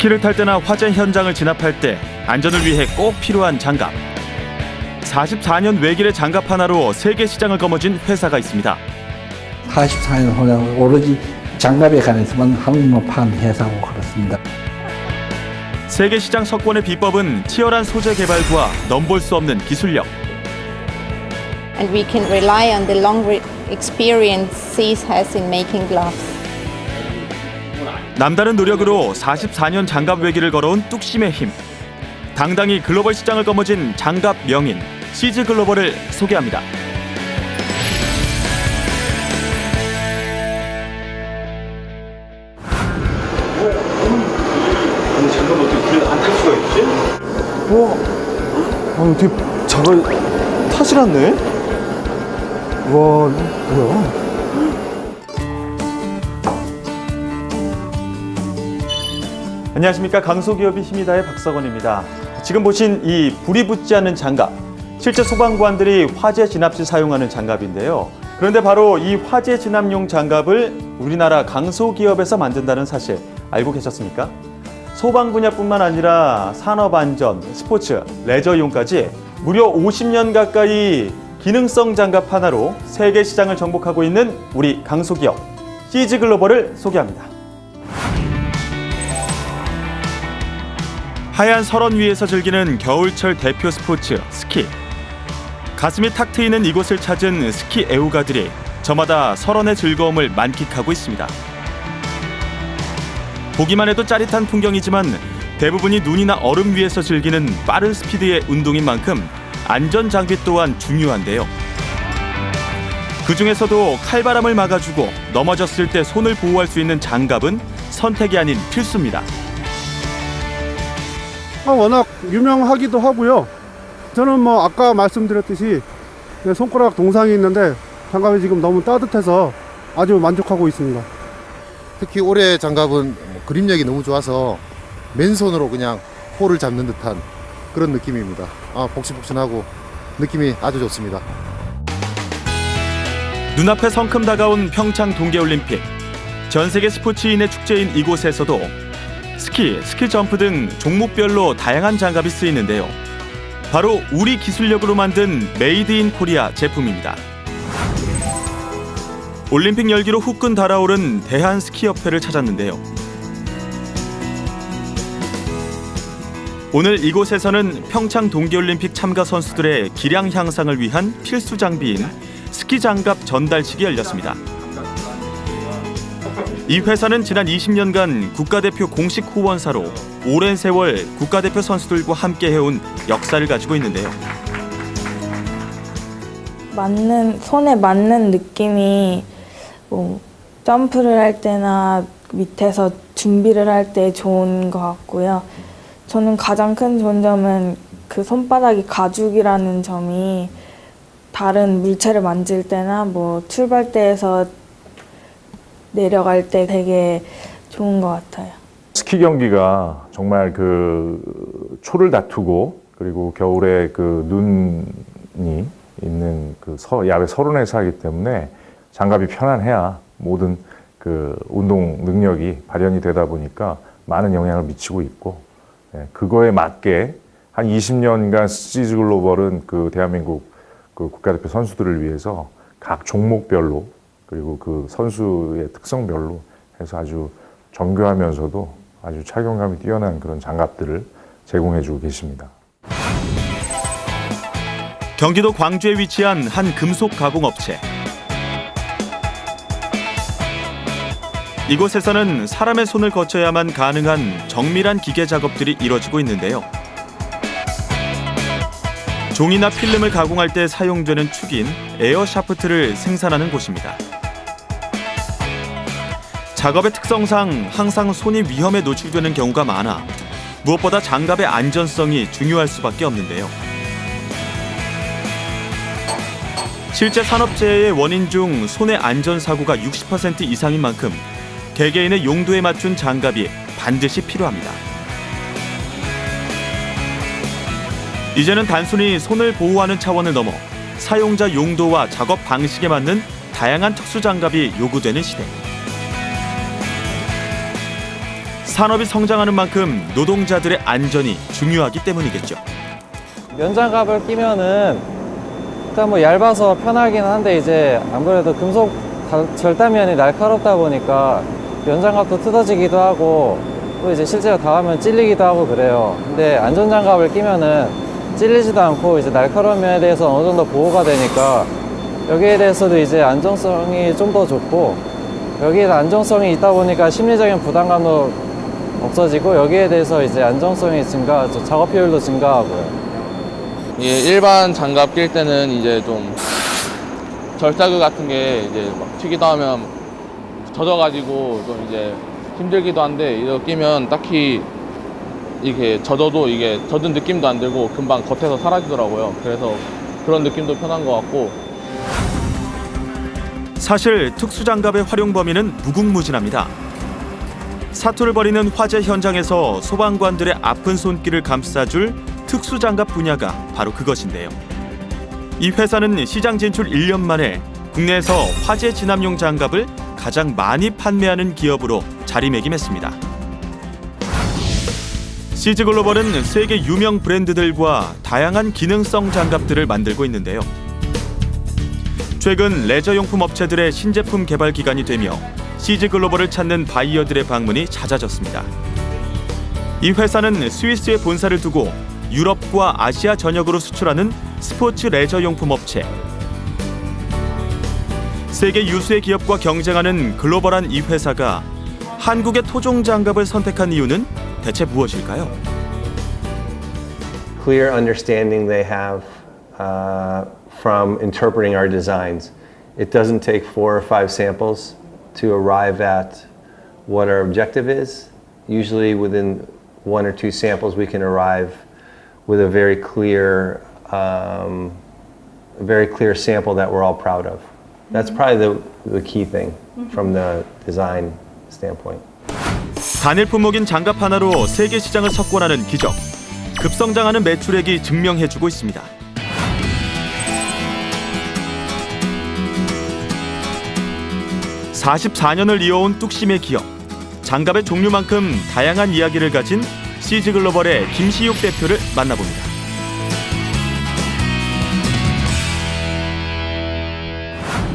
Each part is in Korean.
스키를 탈 때나 화재 현장을 진압할 때 안전을 위해 꼭 필요한 장갑. 44년 외길의 장갑 하나로 세계 시장을 거머쥔 회사가 있습니다. 44년 후에 오로지 장갑에 관해서만 한국만 파는 회사고 그렇습니다. 세계 시장 석권의 비법은 치열한 소재 개발과 넘볼 수 없는 기술력. And we can rely on the long experience SEAS has in making gloves. 남다른 노력으로 44년 장갑 외길을 걸어온 뚝심의 힘. 당당히 글로벌 시장을 거머쥔 장갑 명인 시즈 글로벌을 소개합니다. 아니 장갑 어떻게 길 안 탈 수가 있지? 아니 어떻게 장갑 타질 않네? 와 뭐야? 안녕하십니까. 강소기업의 힘이다의 박석원입니다. 지금 보신 이 불이 붙지 않는 장갑, 실제 소방관들이 화재 진압 시 사용하는 장갑인데요. 그런데 바로 이 화재 진압용 장갑을 우리나라 강소기업에서 만든다는 사실 알고 계셨습니까? 소방 분야뿐만 아니라 산업안전, 스포츠, 레저용까지 무려 50년 가까이 기능성 장갑 하나로 세계 시장을 정복하고 있는 우리 강소기업 시즈 글로벌을 소개합니다. 하얀 설원 위에서 즐기는 겨울철 대표 스포츠 스키. 가슴이 탁 트이는 이곳을 찾은 스키 애호가들이 저마다 설원의 즐거움을 만끽하고 있습니다. 보기만 해도 짜릿한 풍경이지만 대부분이 눈이나 얼음 위에서 즐기는 빠른 스피드의 운동인 만큼 안전 장비 또한 중요한데요. 그중에서도 칼바람을 막아주고 넘어졌을 때 손을 보호할 수 있는 장갑은 선택이 아닌 필수입니다. 워낙 유명하기도 하고요. 저는 뭐 아까 말씀드렸듯이 손가락 동상이 있는데 장갑이 지금 너무 따뜻해서 아주 만족하고 있습니다. 특히 올해 장갑은 그립력이 너무 좋아서 맨손으로 그냥 홀을 잡는 듯한 그런 느낌입니다. 복신복신하고 느낌이 아주 좋습니다. 눈앞에 성큼 다가온 평창 동계올림픽. 전 세계 스포츠인의 축제인 이곳에서도 스키, 스키점프 등 종목별로 다양한 장갑이 쓰이는데요. 바로 우리 기술력으로 만든 메이드 인 코리아 제품입니다. 올림픽 열기로 후끈 달아오른 대한스키협회를 찾았는데요. 오늘 이곳에서는 평창 동계올림픽 참가 선수들의 기량 향상을 위한 필수 장비인 스키 장갑 전달식이 열렸습니다. 이 회사는 지난 20년간 국가대표 공식 후원사로 오랜 세월 국가대표 선수들과 함께 해온 역사를 가지고 있는데요. 손에 맞는 느낌이 점프를 할 때나 밑에서 준비를 할 때 좋은 것 같고요. 저는 가장 큰 좋은 점은 그 손바닥이 가죽이라는 점이 다른 물체를 만질 때나 출발대에서 내려갈 때 되게 좋은 것 같아요. 스키 경기가 정말 초를 다투고 그리고 겨울에 눈이 있는 야외 설원에서 하기 때문에 장갑이 편안해야 모든 운동 능력이 발현이 되다 보니까 많은 영향을 미치고 있고, 그거에 맞게 한 20년간 시즈 글로벌은 대한민국 국가대표 선수들을 위해서 각 종목별로 그리고 선수의 특성별로 해서 아주 정교하면서도 아주 착용감이 뛰어난 그런 장갑들을 제공해주고 계십니다. 경기도 광주에 위치한 한 금속 가공업체. 이곳에서는 사람의 손을 거쳐야만 가능한 정밀한 기계 작업들이 이뤄지고 있는데요. 종이나 필름을 가공할 때 사용되는 축인 에어 샤프트를 생산하는 곳입니다. 작업의 특성상 항상 손이 위험에 노출되는 경우가 많아 무엇보다 장갑의 안전성이 중요할 수밖에 없는데요. 실제 산업재해의 원인 중 손의 안전사고가 60% 이상인 만큼 개개인의 용도에 맞춘 장갑이 반드시 필요합니다. 이제는 단순히 손을 보호하는 차원을 넘어 사용자 용도와 작업 방식에 맞는 다양한 특수 장갑이 요구되는 시대. 산업이 성장하는 만큼 노동자들의 안전이 중요하기 때문이겠죠. 면장갑을 끼면은 일단 뭐 얇아서 편하긴 한데 이제 아무래도 금속 절단면이 날카롭다 보니까 면장갑도 뜯어지기도 하고 또 이제 실제로 닿으면 찔리기도 하고 그래요. 근데 안전장갑을 끼면은 찔리지도 않고 이제 날카로운 면에 대해서 어느 정도 보호가 되니까 여기에 대해서도 이제 안정성이 좀 더 좋고 여기에 안정성이 있다 보니까 심리적인 부담감도 없어지고 여기에 대해서 이제 안정성이 작업 효율도 증가하고요. 예, 일반 장갑 낄 때는 이제 좀 절삭유 같은 게 이제 막 튀기도 하면 젖어가지고 좀 이제 힘들기도 한데 이거 끼면 딱히 이게 젖어도 이게 젖은 느낌도 안 들고 금방 겉에서 사라지더라고요. 그래서 그런 느낌도 편한 것 같고. 사실 특수장갑의 활용 범위는 무궁무진합니다. 사투를 벌이는 화재 현장에서 소방관들의 아픈 손길을 감싸줄 특수장갑 분야가 바로 그것인데요. 이 회사는 시장 진출 1년 만에 국내에서 화재 진압용 장갑을 가장 많이 판매하는 기업으로 자리매김했습니다. CG글로벌은 세계 유명 브랜드들과 다양한 기능성 장갑들을 만들고 있는데요. 최근 레저용품 업체들의 신제품 개발 기간이 되며 CG글로벌을 찾는 바이어들의 방문이 잦아졌습니다. 이 회사는 스위스에 본사를 두고 유럽과 아시아 전역으로 수출하는 스포츠 레저용품 업체. 세계 유수의 기업과 경쟁하는 글로벌한 이 회사가 한국의 토종 장갑을 선택한 이유는 대체 무엇일까요? Clear understanding they have from interpreting our designs. It doesn't take 4 or 5 samples to arrive at what our objective is. Usually within 1 or 2 samples we can arrive with a very clear sample that we're all proud of. That's probably the key thing from the design standpoint. 단일 품목인 장갑 하나로 세계 시장을 석권하는 기적. 급성장하는 매출액이 증명해주고 있습니다. (44년을) 이어온 뚝심의 기업. 장갑의 종류만큼 다양한 이야기를 가진 CG글로벌의 김시육 대표를 만나봅니다.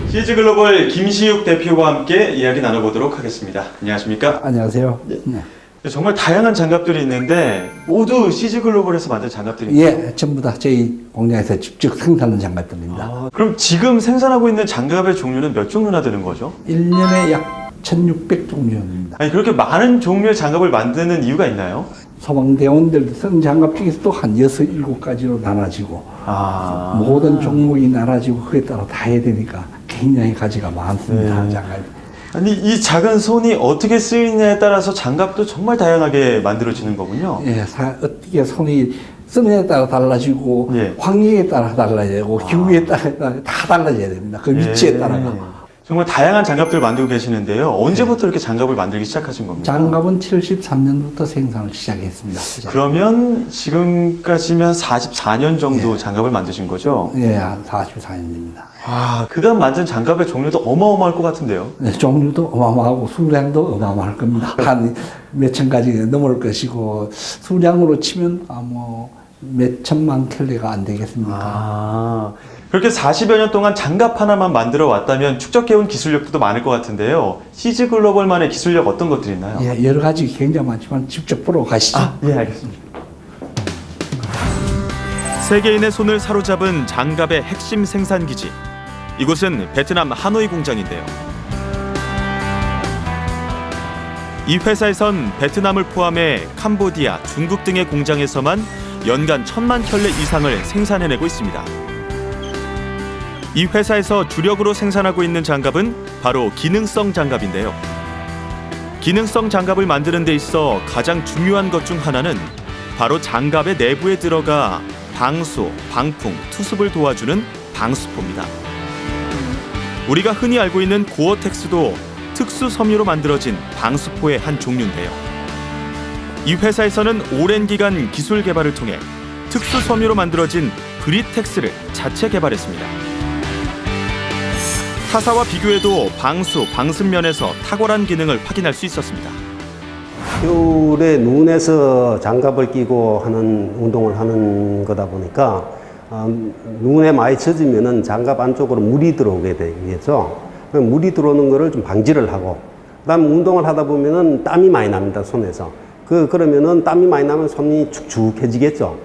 CG글로벌 김시육 대표와 함께 이야기 나눠보도록 하겠습니다. 안녕하십니까? 안녕하세요. 네. 정말 다양한 장갑들이 있는데 모두 CG글로벌에서 만든 장갑들입니다. 예, 전부 다 저희 공장에서 직접 생산하는 장갑들입니다. 그럼 지금 생산하고 있는 장갑의 종류는 몇 종류나 되는 거죠? 1년에 약 1,600 종류입니다. 아니 그렇게 많은 종류의 장갑을 만드는 이유가 있나요? 소방대원들 쓰는 장갑 중에서도 한 6, 7가지로 나눠지고 모든 종목이 나눠지고 그에 따라 다 해야 되니까 굉장히 가지가 많습니다. 장갑이. 아니 이 작은 손이 어떻게 쓰이냐에 따라서 장갑도 정말 다양하게 만들어지는 거군요. 예, 어떻게 손이 쓰느냐에 따라 달라지고 환경에 따라 달라지고 기후에 따라 다 달라져야 됩니다. 그 위치에 따라가. 정말 다양한 장갑들을 만들고 계시는데요. 언제부터 이렇게 장갑을 만들기 시작하신 겁니까? 장갑은 73년부터 생산을 시작했습니다. 그러면 지금까지면 44년 정도 장갑을 만드신 거죠? 예, 한 44년입니다. 그간 만든 장갑의 종류도 어마어마할 것 같은데요? 네, 종류도 어마어마하고 수량도 어마어마할 겁니다. 한 몇천 가지 넘을 것이고 수량으로 치면 몇 천만 켤레가 안 되겠습니까? 그렇게 40여 년 동안 장갑 하나만 만들어 왔다면 축적해온 기술력도 많을 것 같은데요. CG글로벌만의 기술력 어떤 것들이 있나요? 예, 여러 가지 굉장히 많지만 직접 보러 가시죠. 예, 알겠습니다. 세계인의 손을 사로잡은 장갑의 핵심 생산 기지. 이곳은 베트남 하노이 공장인데요. 이 회사에선 베트남을 포함해 캄보디아, 중국 등의 공장에서만 연간 1,000만 켤레 이상을 생산해내고 있습니다. 이 회사에서 주력으로 생산하고 있는 장갑은 바로 기능성 장갑인데요. 기능성 장갑을 만드는 데 있어 가장 중요한 것 중 하나는 바로 장갑의 내부에 들어가 방수, 방풍, 투습을 도와주는 방수포입니다. 우리가 흔히 알고 있는 고어텍스도 특수 섬유로 만들어진 방수포의 한 종류인데요. 이 회사에서는 오랜 기간 기술 개발을 통해 특수 섬유로 만들어진 브리텍스를 자체 개발했습니다. 타사와 비교해도 방수, 방습면에서 탁월한 기능을 확인할 수 있었습니다. 겨울에 눈에서 장갑을 끼고 하는 운동을 하는 거다 보니까 눈에 많이 젖으면은 장갑 안쪽으로 물이 들어오게 되겠죠. 물이 들어오는 거를 좀 방지를 하고, 그다음 운동을 하다 보면은 땀이 많이 납니다, 손에서. 그러면은 땀이 많이 나면 손이 축축해지겠죠.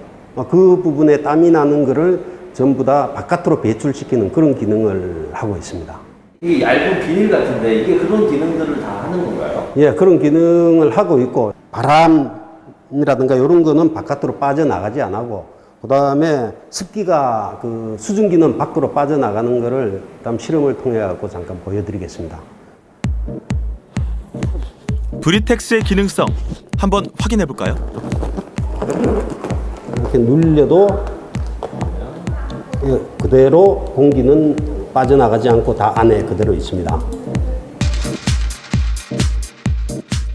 그 부분에 땀이 나는 거를 전부 다 바깥으로 배출시키는 그런 기능을 하고 있습니다. 이 얇은 비닐 같은데 이게 그런 기능들을 다 하는 건가요? 예, 그런 기능을 하고 있고, 바람이라든가 이런 거는 바깥으로 빠져나가지 안 하고, 그 다음에 습기가 그 수증기는 밖으로 빠져나가는 거를 다음 실험을 통해 갖고 잠깐 보여드리겠습니다. 브리텍스의 기능성 한번 확인해 볼까요? 이렇게 눌려도 그대로 공기는 빠져나가지 않고 다 안에 그대로 있습니다.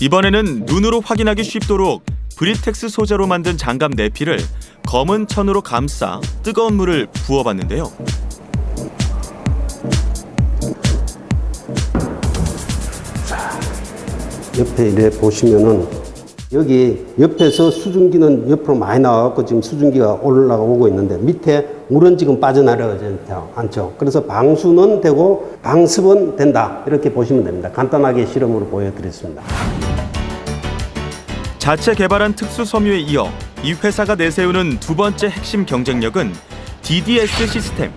이번에는 눈으로 확인하기 쉽도록 브리텍스 소재로 만든 장갑 내피를 검은 천으로 감싸 뜨거운 물을 부어봤는데요. 옆에 이래 보시면은 여기 옆에서 수증기는 옆으로 많이 나와갖고 지금 수증기가 올라오고 있는데 밑에 물은 지금 빠져나가지 않죠. 그래서 방수는 되고 방습은 된다, 이렇게 보시면 됩니다. 간단하게 실험으로 보여드렸습니다. 자체 개발한 특수 섬유에 이어 이 회사가 내세우는 두 번째 핵심 경쟁력은 DDS 시스템,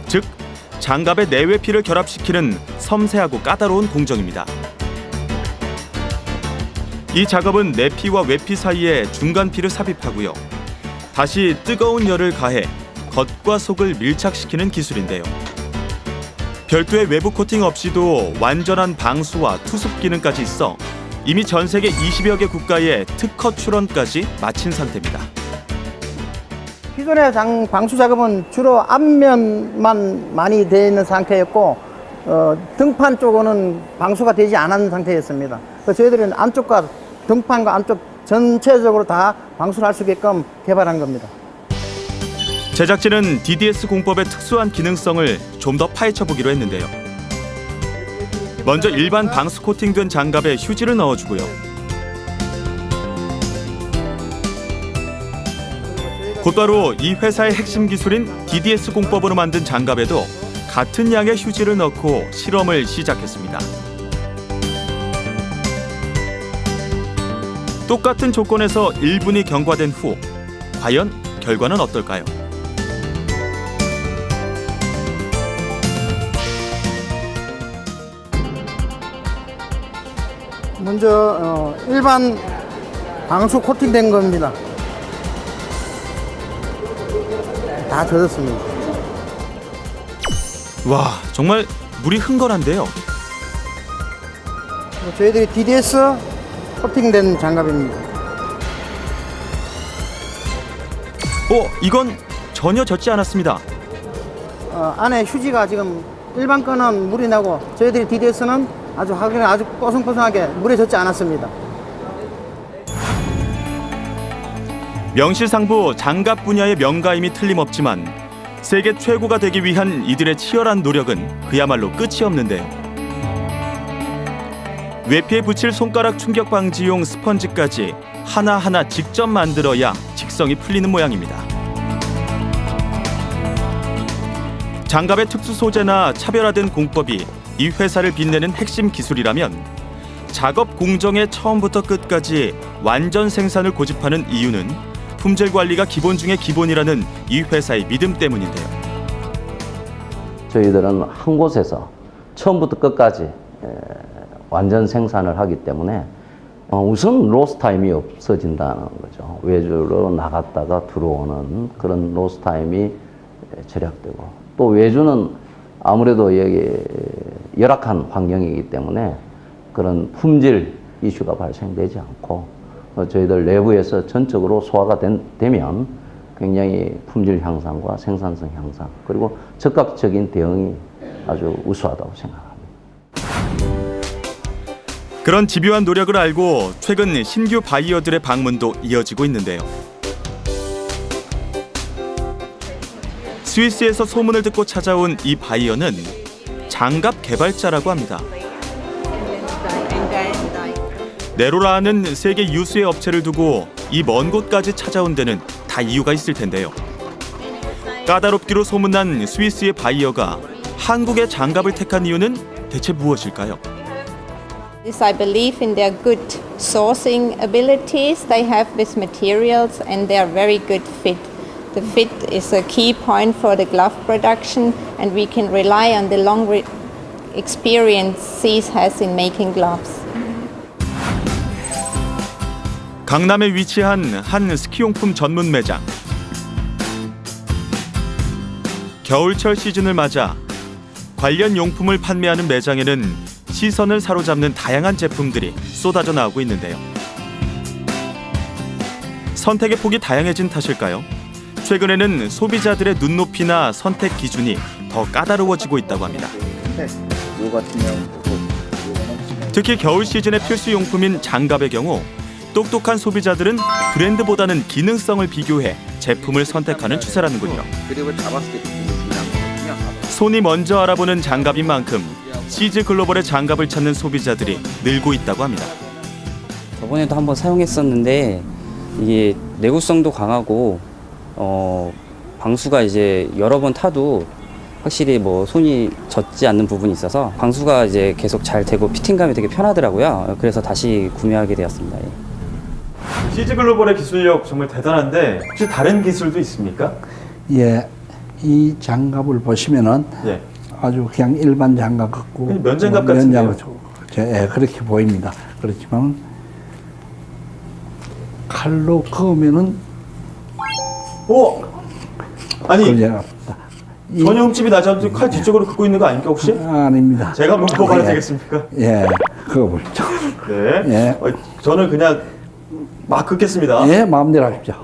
즉 장갑의 내외피를 결합시키는 섬세하고 까다로운 공정입니다. 이 작업은 내피와 외피 사이에 중간피를 삽입하고요. 다시 뜨거운 열을 가해 겉과 속을 밀착시키는 기술인데요. 별도의 외부 코팅 없이도 완전한 방수와 투습 기능까지 있어 이미 전 세계 20여 개 국가의 특허 출원까지 마친 상태입니다. 기존의 방수 작업은 주로 앞면만 많이 되어 있는 상태였고 등판 쪽은 방수가 되지 않은 상태였습니다. 그래서 저희들은 안쪽과 등판과 안쪽 전체적으로 다 방수를 할 수 있게끔 개발한 겁니다. 제작진은 DDS 공법의 특수한 기능성을 좀 더 파헤쳐 보기로 했는데요. 먼저 일반 방수 코팅된 장갑에 휴지를 넣어주고요. 곧바로 이 회사의 핵심 기술인 DDS 공법으로 만든 장갑에도 같은 양의 휴지를 넣고 실험을 시작했습니다. 똑같은 조건에서 1분이 경과된 후 과연 결과는 어떨까요? 먼저 일반 방수 코팅된 겁니다. 다 젖었습니다. 와, 정말 물이 흥건한데요. 저희들이 DDS 코팅된 장갑입니다. 이건 전혀 젖지 않았습니다. 안에 휴지가 지금 일반 거는 물이 나고 저희들이 DDS는 아주 뽀송뽀송하게 물에 젖지 않았습니다. 명실상부 장갑 분야의 명가임이 틀림없지만 세계 최고가 되기 위한 이들의 치열한 노력은 그야말로 끝이 없는데요. 외피에 붙일 손가락 충격 방지용 스펀지까지 하나하나 직접 만들어야 직성이 풀리는 모양입니다. 장갑의 특수 소재나 차별화된 공법이 이 회사를 빛내는 핵심 기술이라면 작업 공정의 처음부터 끝까지 완전 생산을 고집하는 이유는 품질 관리가 기본 중의 기본이라는 이 회사의 믿음 때문인데요. 저희들은 한 곳에서 처음부터 끝까지 완전 생산을 하기 때문에 우선 로스 타임이 없어진다는 거죠. 외주로 나갔다가 들어오는 그런 로스 타임이 절약되고, 또 외주는 아무래도 여기 열악한 환경이기 때문에 그런 품질 이슈가 발생되지 않고 저희들 내부에서 전적으로 소화가 되면 굉장히 품질 향상과 생산성 향상, 그리고 적극적인 대응이 아주 우수하다고 생각합니다. 그런 집요한 노력을 알고 최근 신규 바이어들의 방문도 이어지고 있는데요. 스위스에서 소문을 듣고 찾아온 이 바이어는 장갑 개발자라고 합니다. 네로라는 세계 유수의 업체를 두고 이 먼 곳까지 찾아온 데는 다 이유가 있을 텐데요. 까다롭기로 소문난 스위스의 바이어가 한국의 장갑을 택한 이유는 대체 무엇일까요? This I believe in their good sourcing abilities they have with materials and their very good fit. The fit is a key point for the glove production and we can rely on the long experience SEAS has in making gloves. 강남에 위치한 한 스키용품 전문 매장. 겨울철 시즌을 맞아 관련 용품을 판매하는 매장에는 시선을 사로잡는 다양한 제품들이 쏟아져 나오고 있는데요. 선택의 폭이 다양해진 탓일까요? 최근에는 소비자들의 눈높이나 선택 기준이 더 까다로워지고 있다고 합니다. 특히 겨울 시즌의 필수 용품인 장갑의 경우 똑똑한 소비자들은 브랜드보다는 기능성을 비교해 제품을 선택하는 추세라는군요. 손이 먼저 알아보는 장갑인 만큼 시즈 글로벌의 장갑을 찾는 소비자들이 늘고 있다고 합니다. 저번에도 한번 사용했었는데 이게 내구성도 강하고 방수가 이제 여러 번 타도 확실히 뭐 손이 젖지 않는 부분이 있어서 방수가 이제 계속 잘 되고 피팅감이 되게 편하더라고요. 그래서 다시 구매하게 되었습니다. 시즈 글로벌의 기술력 정말 대단한데 혹시 다른 기술도 있습니까? 예, 이 장갑을 보시면은 예. 아주 그냥 일반 장갑 같고 면장갑 같은데요? 예, 그렇게 보입니다. 그렇지만 칼로 그으면은 아니 전혀 흠집이 나지 않고 칼 뒤쪽으로 긋고 있는 거 아닙니까 혹시? 아닙니다. 제가 한번 그어봐도 되겠습니까? 예, 그어보죠. 네. 예. 저는 그냥 막 긋겠습니다. 예, 마음대로 하십시오.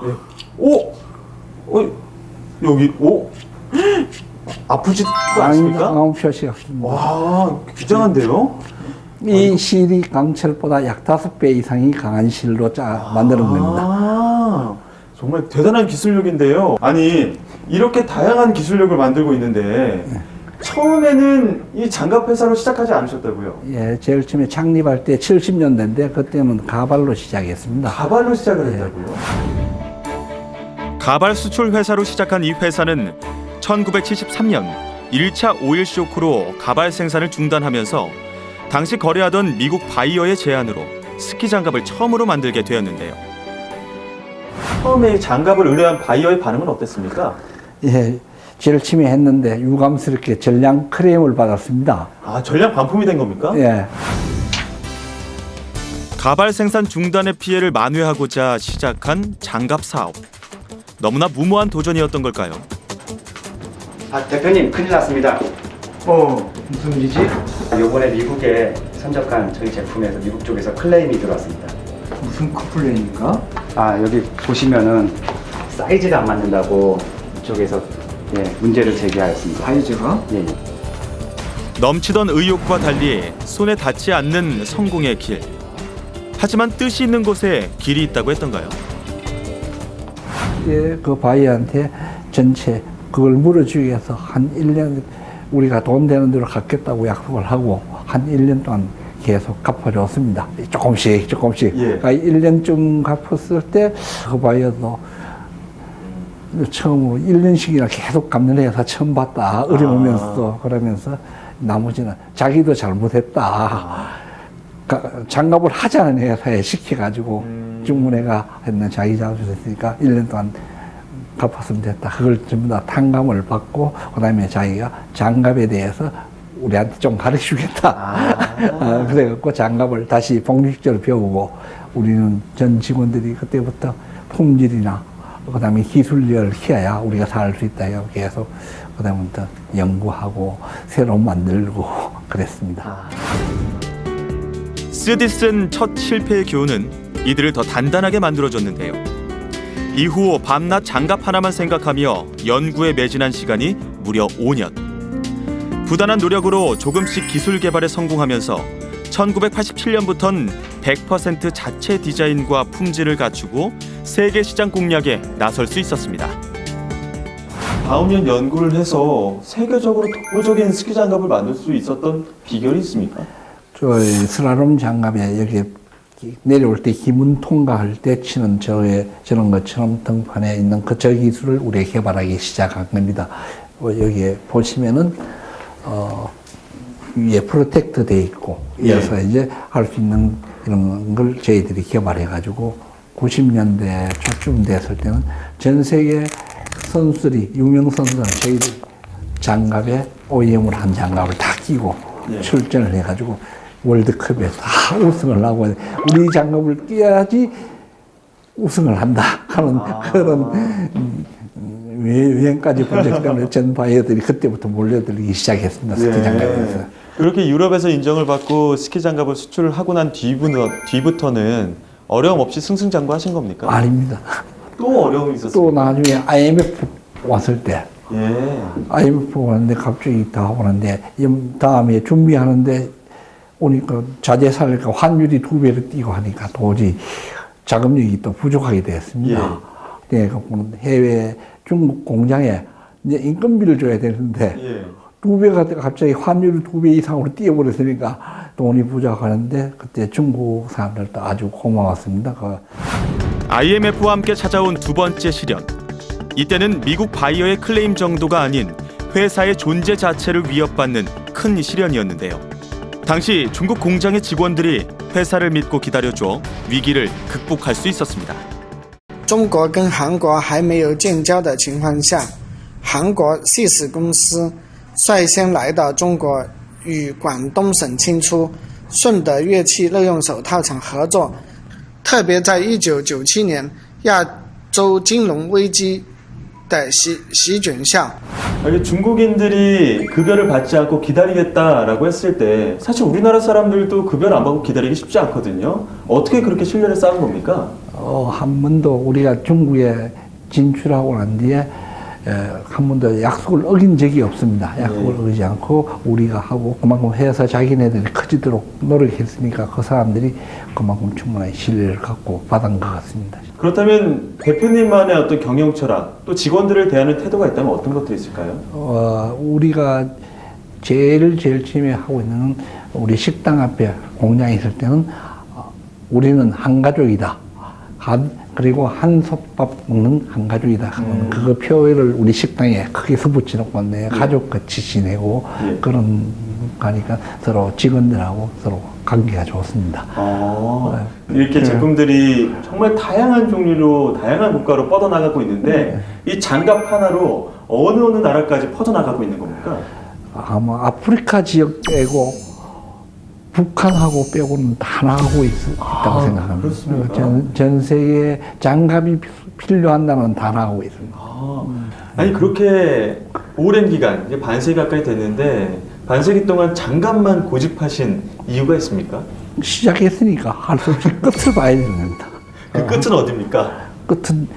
여기 아프지도 않습니까? 아무 표시 없습니다. 와, 굉장한데요? 이 실이 강철보다 약 5배 이상이 강한 실로 만드는 겁니다. 정말 대단한 기술력인데요. 아니, 이렇게 다양한 기술력을 만들고 있는데 처음에는 이 장갑 회사로 시작하지 않으셨다고요? 예, 제일 처음에 창립할 때 70년대인데 그때는 가발로 시작했습니다. 가발로 시작을 했다고요? 가발 수출 회사로 시작한 이 회사는 1973년 1차 오일 쇼크로 가발 생산을 중단하면서 당시 거래하던 미국 바이어의 제안으로 스키 장갑을 처음으로 만들게 되었는데요. 처음에 장갑을 의뢰한 바이어의 반응은 어땠습니까? 예, 제일 처음에 했는데 유감스럽게 전량 크레임을 받았습니다. 아, 전량 반품이 된 겁니까? 예. 가발 생산 중단의 피해를 만회하고자 시작한 장갑 사업. 너무나 무모한 도전이었던 걸까요? 대표님 큰일 났습니다. 무슨 일이지? 요번에 미국에 선적한 저희 제품에서 미국 쪽에서 클레임이 들어왔습니다. 무슨 컴플레인입니까? 여기 보시면은 사이즈가 안 맞는다고 이쪽에서 문제를 제기하였습니다. 사이즈가? 예. 넘치던 의욕과 달리 손에 닿지 않는 성공의 길. 하지만 뜻이 있는 곳에 길이 있다고 했던가요? 예, 그 바이한테 전체 그걸 물어주기 위해서 한 1년 우리가 돈 되는 대로 갚겠다고 약속을 하고 한 1년 동안 계속 갚아줬습니다. 조금씩. 예. 그러니까 1년쯤 갚았을 때 그 바이어도 처음으로 1년씩이나 계속 갚는 회사 처음 봤다. 어려우면서도 그러면서 나머지는 자기도 잘못했다. 장갑을 하자는 회사에 시켜가지고 주문해가 했는 자기 잘못했으니까 1년 동안 갚았으면 됐다. 그걸 전부 다 탕감을 받고 그다음에 자기가 장갑에 대해서 우리한테 좀 가르쳐주겠다. 그래갖고 장갑을 다시 본격적으로 배우고 우리는 전 직원들이 그때부터 품질이나 그다음에 기술력을 키워야 우리가 살 수 있다 해서 계속 그다음부터 연구하고 새로 만들고 그랬습니다. 쓰디쓴 첫 실패의 교훈은 이들을 더 단단하게 만들어줬는데요. 이후 밤낮 장갑 하나만 생각하며 연구에 매진한 시간이 무려 5년. 부단한 노력으로 조금씩 기술 개발에 성공하면서 1987년부터는 100% 자체 디자인과 품질을 갖추고 세계 시장 공략에 나설 수 있었습니다. 다음 년 연구를 해서 세계적으로 독보적인 스키 장갑을 만들 수 있었던 비결이 있습니까? 저희 슬라롬 장갑에 여기 내려올 때 기문 통과할 때 치는 저런 것처럼 등판에 있는 저 기술을 우리가 개발하기 시작한 겁니다. 여기에 보시면은 위에 프로텍트 돼 있고 이어서 이제 할 수 있는 이런 걸 저희들이 개발해 가지고 90년대 초쯤 됐을 때는 전 세계 선수들이 유명 선수들 저희들 장갑에 OEM을 한 장갑을 다 끼고 출전을 해 가지고 월드컵에서 다 우승을 하고 우리 장갑을 끼야지 우승을 한다 하는 그런 유행까지 번졌기 때문에 전 바이어들이 그때부터 몰려들기 시작했습니다. 스키 장갑에서. 그렇게 유럽에서 인정을 받고 스키 장갑을 수출을 하고 난 뒤부터는 어려움 없이 승승장구하신 겁니까? 아닙니다. 또 어려움이 있었어요. 또 나중에 IMF 왔을 때 IMF 왔는데 갑자기 다 하고 나는데 다음에 준비하는데 오니까 자재살까 환율이 2배로 뛰고 하니까 도저히 자금력이 또 부족하게 됐습니다. 네, 해외 중국 공장에 이제 인건비를 줘야 되는데 2배가 갑자기 환율이 2배 이상으로 뛰어버렸으니까 돈이 부족하는데 그때 중국 사람들도 아주 고마웠습니다. IMF와 함께 찾아온 두 번째 시련. 이때는 미국 바이어의 클레임 정도가 아닌 회사의 존재 자체를 위협받는 큰 시련이었는데요. 당시 중국 공장의 직원들이 회사를 믿고 기다려줘 위기를 극복할 수 있었습니다. 中国跟韩国还没有建交的情况下，韩国 SIS 公司率先来到中国，与广东省清初顺德乐器乐用手套厂合作。特别在1997年亚洲金融危机的席卷下， 중국인들이 급여를 받지 않고 기다리겠다라고 했을 때 사실 우리나라 사람들도 급여를 안 받고 기다리기 쉽지 않거든요. 어떻게 그렇게 신뢰를 쌓은 겁니까? 한 번도 우리가 중국에 진출하고 난 뒤에 한 번도 약속을 어긴 적이 없습니다. 약속을 어기지 않고 우리가 하고 그만큼 회사 자기네들이 커지도록 노력했으니까 그 사람들이 그만큼 충분한 신뢰를 갖고 받은 것 같습니다. 그렇다면 대표님만의 어떤 경영 철학, 또 직원들을 대하는 태도가 있다면 어떤 것들이 있을까요? 우리가 제일 처음에 하고 있는 우리 식당 앞에 공장에 있을 때는 우리는 한 가족이다. 그리고 한 솥밥 먹는 한 가족이다. 그거 표현을 우리 식당에 크게 붙여놓고 내 가족같이 지내고 그런 거니까 서로 직원들하고 서로 관계가 좋습니다. 이렇게 제품들이 정말 다양한 종류로 다양한 국가로 뻗어나가고 있는데 이 장갑 하나로 어느 나라까지 퍼져나가고 있는 겁니까? 아마 아프리카 지역 빼고 북한하고 빼고는 다 나가고 있다고 생각합니다. 전 세계 장갑이 필요한 나라는 다 나가고 있습니다. 아니 그렇게 오랜 기간, 이제 반세기 가까이 됐는데 반세기 동안 장갑만 고집하신 이유가 있습니까? 시작했으니까 할 수 없이 끝을 봐야 되는 겁니다. 그 끝은 어디입니까? 끝은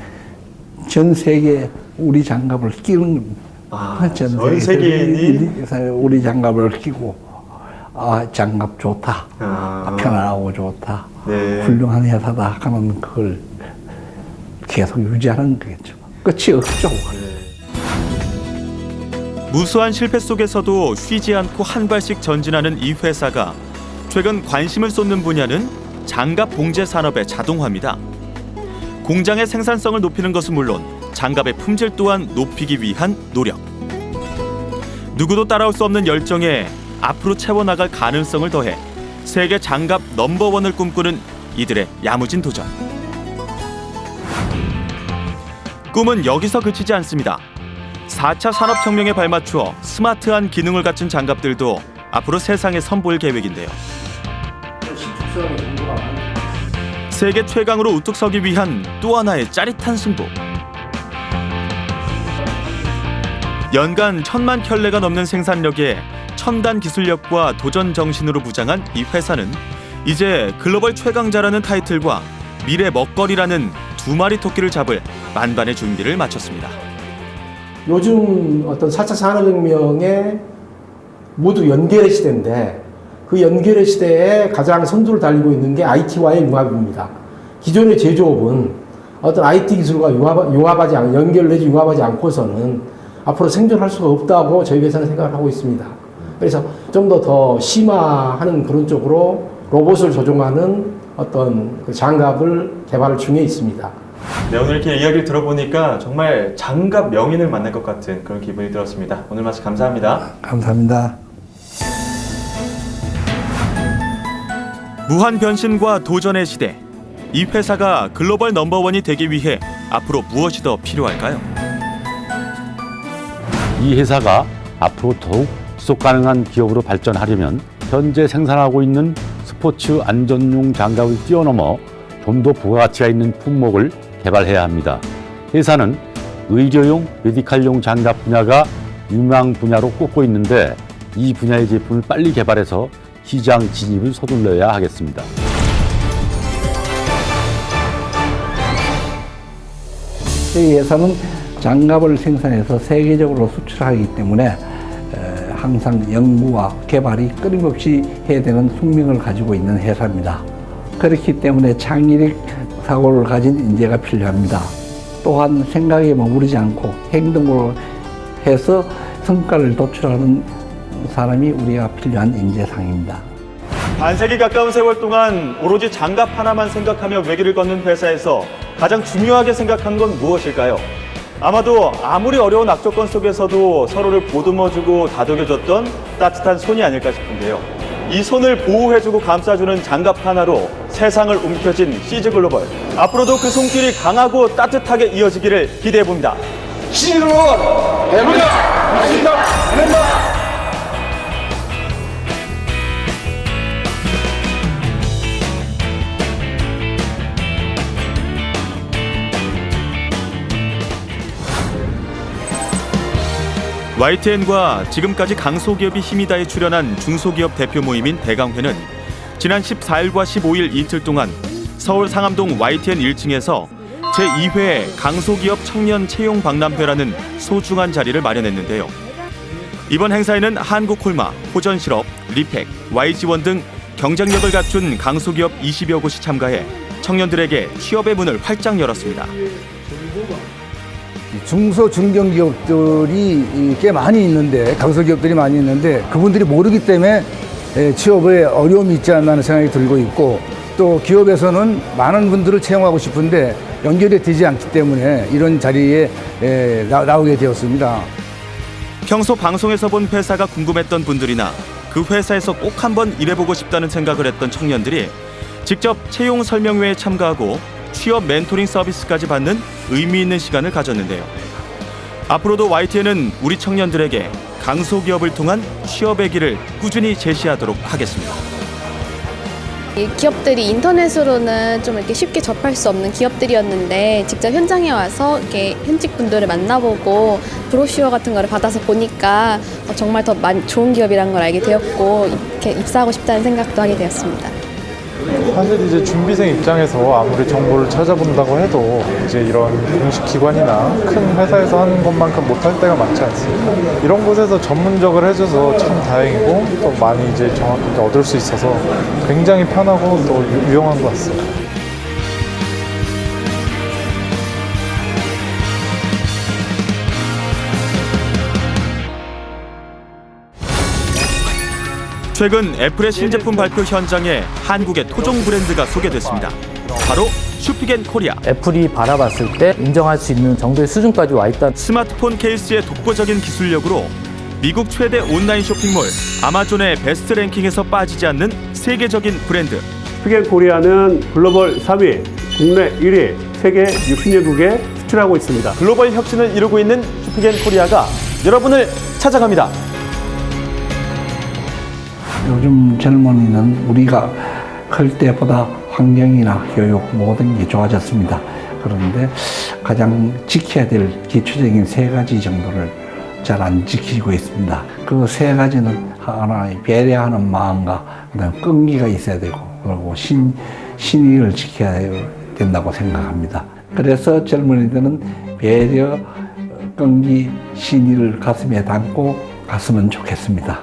전 세계 우리 장갑을 끼는 겁니다. 전 세계인이 우리 장갑을 끼고 장갑 좋다, 편안하고 좋다, 훌륭한 회사다 하는 그걸 계속 유지하는 거겠죠. 끝이 없죠. 무수한 실패 속에서도 쉬지 않고 한 발씩 전진하는 이 회사가 최근 관심을 쏟는 분야는 장갑 봉제 산업의 자동화입니다. 공장의 생산성을 높이는 것은 물론 장갑의 품질 또한 높이기 위한 노력. 누구도 따라올 수 없는 열정에 앞으로 채워나갈 가능성을 더해 세계 장갑 넘버원을 꿈꾸는 이들의 야무진 도전. 꿈은 여기서 그치지 않습니다. 4차 산업혁명에 발맞추어 스마트한 기능을 갖춘 장갑들도 앞으로 세상에 선보일 계획인데요. 세계 최강으로 우뚝 서기 위한 또 하나의 짜릿한 승부. 연간 1000만 켤레가 넘는 생산력에 첨단 기술력과 도전 정신으로 무장한 이 회사는 이제 글로벌 최강자라는 타이틀과 미래 먹거리라는 두 마리 토끼를 잡을 만반의 준비를 마쳤습니다. 요즘 어떤 4차 산업혁명에 모두 연결의 시대인데 그 연결의 시대에 가장 선두를 달리고 있는 게 IT와의 융합입니다. 기존의 제조업은 어떤 IT 기술과 연결되지 융합하지 않고서는 앞으로 생존할 수가 없다고 저희 회사는 생각을 하고 있습니다. 그래서 좀 더 심화하는 그런 쪽으로 로봇을 조종하는 어떤 그 장갑을 개발 중에 있습니다. 네, 오늘 이렇게 이야기를 들어보니까 정말 장갑 명인을 만날 것 같은 그런 기분이 들었습니다. 오늘 말씀 감사합니다. 감사합니다. 무한 변신과 도전의 시대. 이 회사가 글로벌 넘버원이 되기 위해 앞으로 무엇이 더 필요할까요? 이 회사가 앞으로 더욱 지속 가능한 기업으로 발전하려면 현재 생산하고 있는 스포츠 안전용 장갑을 뛰어넘어 좀 더 부가가치가 있는 품목을 개발해야 합니다. 회사는 의료용, 메디칼용 장갑 분야가 유망 분야로 꼽고 있는데 이 분야의 제품을 빨리 개발해서 시장 진입을 서둘러야 하겠습니다. 저희 회사는 장갑을 생산해서 세계적으로 수출하기 때문에 항상 연구와 개발이 끊임없이 해야 되는 숙명을 가지고 있는 회사입니다. 그렇기 때문에 창의력 사고를 가진 인재가 필요합니다. 또한 생각에 머무르지 않고 행동으로 해서 성과를 도출하는 사람이 우리가 필요한 인재상입니다. 반세기 가까운 세월 동안 오로지 장갑 하나만 생각하며 외길을 걷는 회사에서 가장 중요하게 생각한 건 무엇일까요? 아마도 아무리 어려운 악조건 속에서도 서로를 보듬어주고 다독여줬던 따뜻한 손이 아닐까 싶은데요. 이 손을 보호해주고 감싸주는 장갑 하나로 세상을 움켜쥔 CG글로벌. 앞으로도 그 손길이 강하고 따뜻하게 이어지기를 기대해봅니다. CG글로벌 해보자! 해보자! YTN과 지금까지 강소기업이 힘이 다해 출연한 중소기업 대표 모임인 대강회는 지난 14일과 15일 이틀 동안 서울 상암동 YTN 1층에서 제2회 강소기업 청년 채용 박람회라는 소중한 자리를 마련했는데요. 이번 행사에는 한국콜마, 호전실업, 리팩, YG원 등 경쟁력을 갖춘 강소기업 20여 곳이 참가해 청년들에게 취업의 문을 활짝 열었습니다. 중소 중견기업들이 꽤 많이 있는데, 강소기업들이 많이 있는데 그분들이 모르기 때문에 취업에 어려움이 있지 않나 하는 생각이 들고 있고, 또 기업에서는 많은 분들을 채용하고 싶은데 연결이 되지 않기 때문에 이런 자리에 나오게 되었습니다. 평소 방송에서 본 회사가 궁금했던 분들이나 그 회사에서 꼭 한번 일해보고 싶다는 생각을 했던 청년들이 직접 채용 설명회에 참가하고 취업 멘토링 서비스까지 받는 의미 있는 시간을 가졌는데요. 앞으로도 YTN은 우리 청년들에게 강소기업을 통한 취업의 길을 꾸준히 제시하도록 하겠습니다. 이 기업들이 인터넷으로는 좀 이렇게 쉽게 접할 수 없는 기업들이었는데, 직접 현장에 와서 이렇게 현직 분들을 만나보고 브로슈어 같은 거를 받아서 보니까 정말 더 좋은 기업이라는 걸 알게 되었고, 이렇게 입사하고 싶다는 생각도 하게 되었습니다. 사실 이제 준비생 입장에서 아무리 정보를 찾아본다고 해도 이제 이런 공식 기관이나 큰 회사에서 하는 것만큼 못할 때가 많지 않습니까? 이런 곳에서 전문적으로 해줘서 참 다행이고, 또 많이 이제 정확하게 얻을 수 있어서 굉장히 편하고 또 유용한 것 같습니다. 최근 애플의 신제품 발표 현장에 한국의 토종 브랜드가 소개됐습니다. 바로 슈피겐 코리아. 애플이 바라봤을 때 인정할 수 있는 정도의 수준까지 와 있다. 스마트폰 케이스의 독보적인 기술력으로 미국 최대 온라인 쇼핑몰 아마존의 베스트 랭킹에서 빠지지 않는 세계적인 브랜드. 슈피겐 코리아는 글로벌 3위, 국내 1위, 세계 60개국에 수출하고 있습니다. 글로벌 혁신을 이루고 있는 슈피겐 코리아가 여러분을 찾아갑니다. 요즘 젊은이는 우리가 클 때보다 환경이나 교육 모든 게 좋아졌습니다. 그런데 가장 지켜야 될 기초적인 3가지 정도를 잘 안 지키고 있습니다. 그 3가지는 하나의 배려하는 마음과 그다음 끈기가 있어야 되고, 그리고 신의를 지켜야 된다고 생각합니다. 그래서 젊은이들은 배려, 끈기, 신의를 가슴에 담고 갔으면 좋겠습니다.